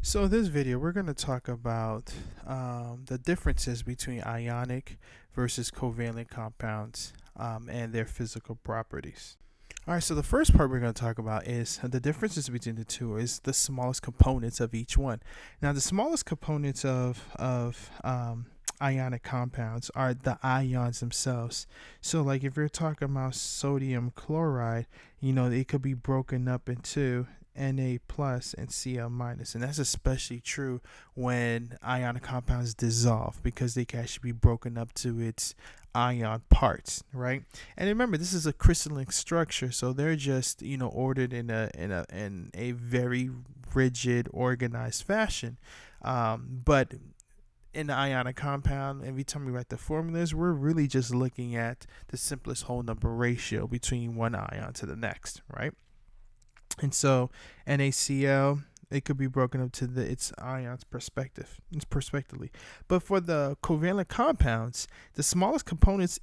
So in this video, we're going to talk about the differences between ionic versus covalent compounds and their physical properties. All right, so the first part we're going to talk about is the differences between the two is the smallest components of each one. Now, the smallest components of ionic compounds are the ions themselves. So, like if you're talking about sodium chloride, it could be broken up into Na plus and Cl minus, and that's especially true when ionic compounds dissolve because they can actually be broken up to its ion parts, right? And remember, this is a crystalline structure, so they're just ordered in a very rigid, organized fashion. But in the ionic compound, every time we write the formulas, we're really just looking at the simplest whole number ratio between one ion to the next, right? And so NaCl, it could be broken up to its ions prospectively. But for the covalent compounds, the smallest components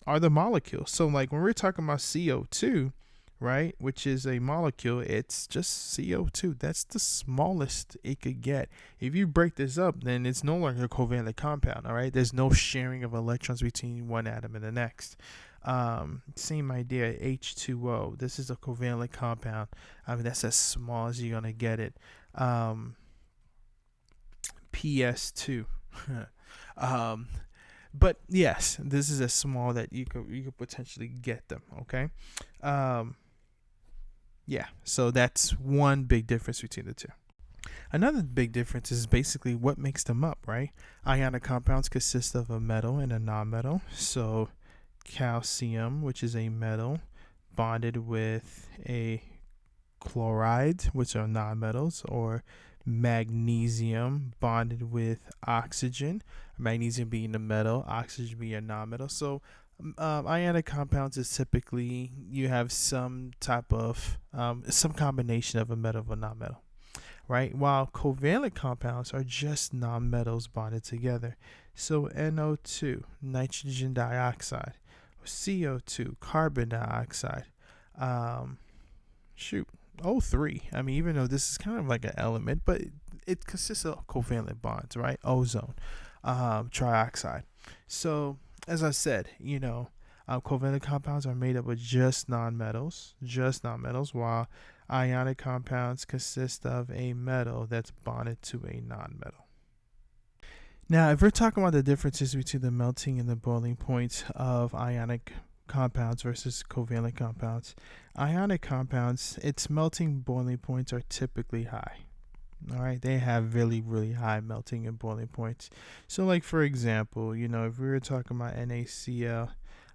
are the molecules. So like when we're talking about CO2, right, which is a molecule, it's just CO2. That's the smallest it could get. If you break this up, then it's no longer a covalent compound, all right? There's no sharing of electrons between one atom and the next. Same idea, H2O. This is a covalent compound. I mean, that's as small as you're going to get it. PS2. um, but yes, this is as small that you could potentially get them. Okay, yeah. So that's one big difference between the two. Another big difference is basically what makes them up, right? Ionic compounds consist of a metal and a nonmetal. So calcium, which is a metal, bonded with a chloride, which are nonmetals, or magnesium bonded with oxygen, magnesium being a metal, oxygen being a nonmetal. So ionic compounds is typically you have some type of some combination of a metal and a nonmetal, right? While covalent compounds are just nonmetals bonded together. So NO2, nitrogen dioxide, CO2, carbon dioxide, um, shoot, O3. I mean, even though this is kind of like an element, but it consists of covalent bonds, right? Ozone, trioxide. So, as I said, covalent compounds are made up of just nonmetals, while ionic compounds consist of a metal that's bonded to a nonmetal. Now, if we're talking about the differences between the melting and the boiling points of ionic compounds versus covalent compounds, ionic compounds, its melting boiling points are typically high. All right, they have really, really high melting and boiling points. So, like for example, if we were talking about NaCl,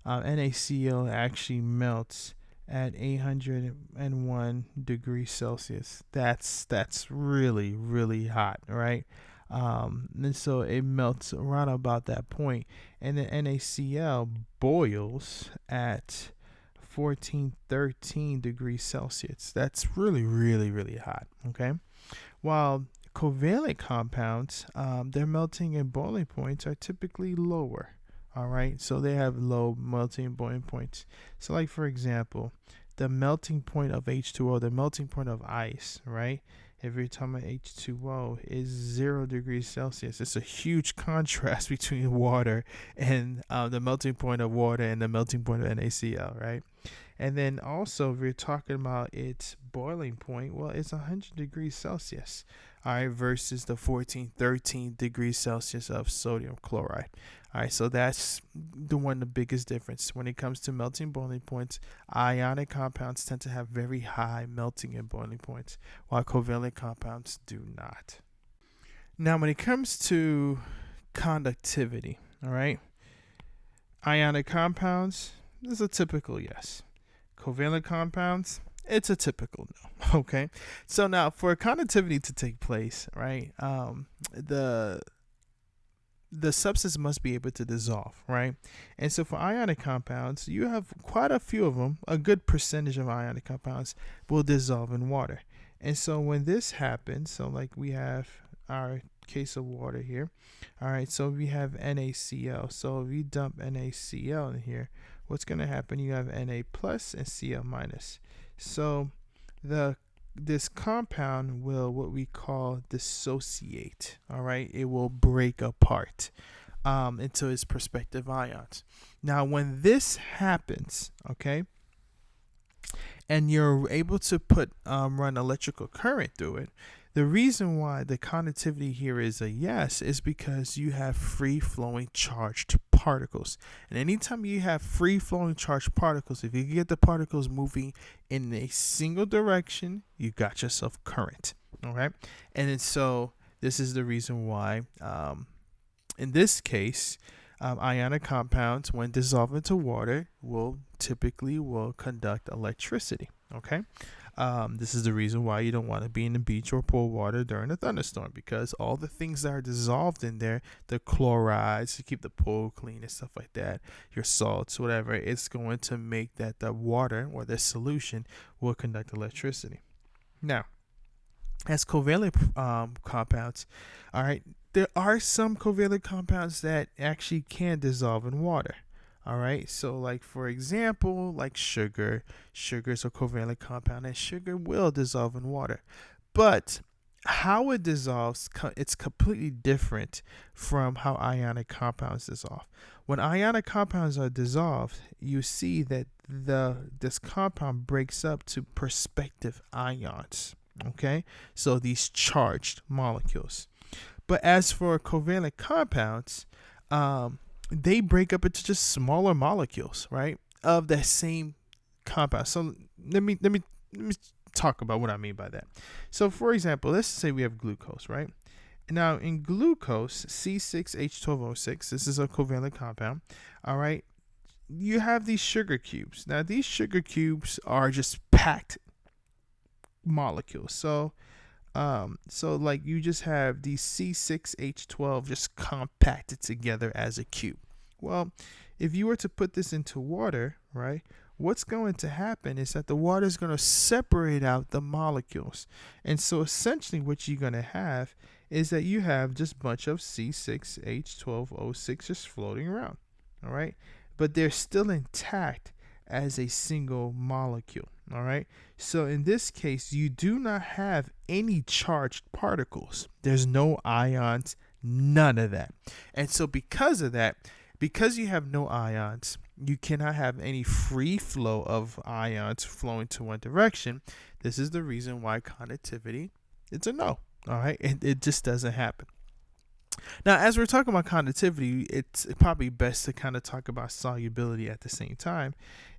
NaCl actually melts at 801 degrees Celsius. That's really, really hot, right? And so it melts around about that point, and then NaCl boils at 1413 degrees Celsius. That's really, really, really hot. Okay, while covalent compounds, their melting and boiling points are typically lower. All right, so they have low melting and boiling points. So, like for example, the melting point of H2O, the melting point of ice, right? If you're talking about H2O, is 0 degrees Celsius. It's a huge contrast between water and the melting point of water and the melting point of NaCl, right? And then also, if you're talking about its boiling point, well, it's 100 degrees Celsius, all right, versus the 1413 degrees Celsius of sodium chloride. All right, so that's the one the biggest difference when it comes to melting boiling points. Ionic compounds tend to have very high melting and boiling points, while covalent compounds do not. Now, when it comes to conductivity, all right, ionic compounds is a typical yes. Covalent compounds, it's a typical no. Okay, so now for conductivity to take place, right? The substance must be able to dissolve, right? And so for ionic compounds, you have quite a few of them. A good percentage of ionic compounds will dissolve in water. And so when this happens, so like we have our case of water here. All right, so we have NaCl. So if you dump NaCl in here, what's going to happen? You have Na plus and Cl minus. So the this compound will what we call dissociate. All right, it will break apart into its prospective ions. Now, when this happens, okay, and you're able to run electrical current through it, the reason why the conductivity here is a yes is because you have free flowing charged particles. And anytime you have free flowing charged particles, if you get the particles moving in a single direction, you got yourself current. All right. And then so this is the reason why, in this case, ionic compounds, when dissolved into water, will conduct electricity. Okay. This is the reason why you don't want to be in the beach or pool water during a thunderstorm, because all the things that are dissolved in there, the chlorides to keep the pool clean and stuff like that, your salts, whatever, it's going to make that the water or the solution will conduct electricity. Now, as covalent compounds, all right, there are some covalent compounds that actually can dissolve in water. All right, so like for example, like sugar. Sugar is a covalent compound, and sugar will dissolve in water. But how it dissolves, it's completely different from how ionic compounds dissolve. When ionic compounds are dissolved, you see that this compound breaks up to prospective ions. Okay, so these charged molecules. But as for covalent compounds, they break up into just smaller molecules, right, of that same compound. So let me talk about what I mean by that. So for example, let's say we have glucose, right? Now in glucose, C6H12O6, this is a covalent compound. All right, you have these sugar cubes. Now these sugar cubes are just packed molecules. So like you just have these C6H12 just compacted together as a cube. Well, if you were to put this into water, right, what's going to happen is that the water is going to separate out the molecules. And so essentially what you're going to have is that you have just a bunch of C6H12O6 just floating around. All right, but they're still intact as a single molecule. All right, so in this case, you do not have any charged particles. There's no ions, none of that. And so because of that, because you have no ions, you cannot have any free flow of ions flowing to one direction. This is the reason why conductivity, it's a no. All right, it just doesn't happen. Now, as we're talking about conductivity, it's probably best to kind of talk about solubility at the same time.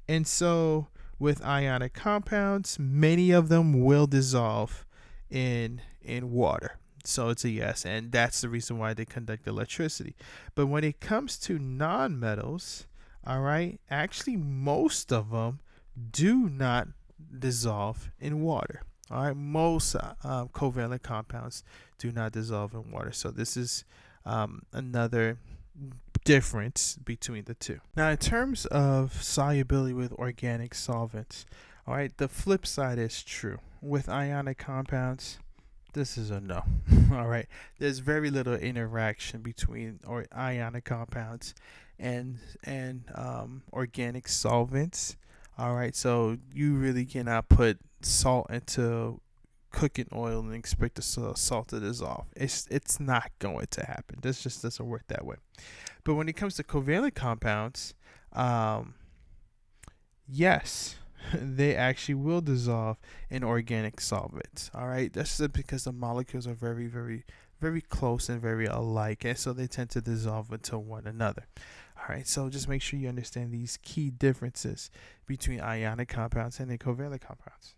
And so with ionic compounds, many of them will dissolve in water. So it's a yes, and that's the reason why they conduct electricity. But when it comes to nonmetals, all right, actually most of them do not dissolve in water. All right, most covalent compounds do not dissolve in water. So this is another difference between the two. Now, in terms of solubility with organic solvents, all right, the flip side is true. With ionic compounds, this is a no. All right, there's very little interaction between ionic compounds and organic solvents. All right, so you really cannot put salt into cooking oil and expect the salt to dissolve. It's not going to happen. This just doesn't work that way. But when it comes to covalent compounds, yes, they actually will dissolve in organic solvents. All right, that's just because the molecules are very, very, very close and very alike, and so they tend to dissolve into one another. All right, so just make sure you understand these key differences between ionic compounds and the covalent compounds.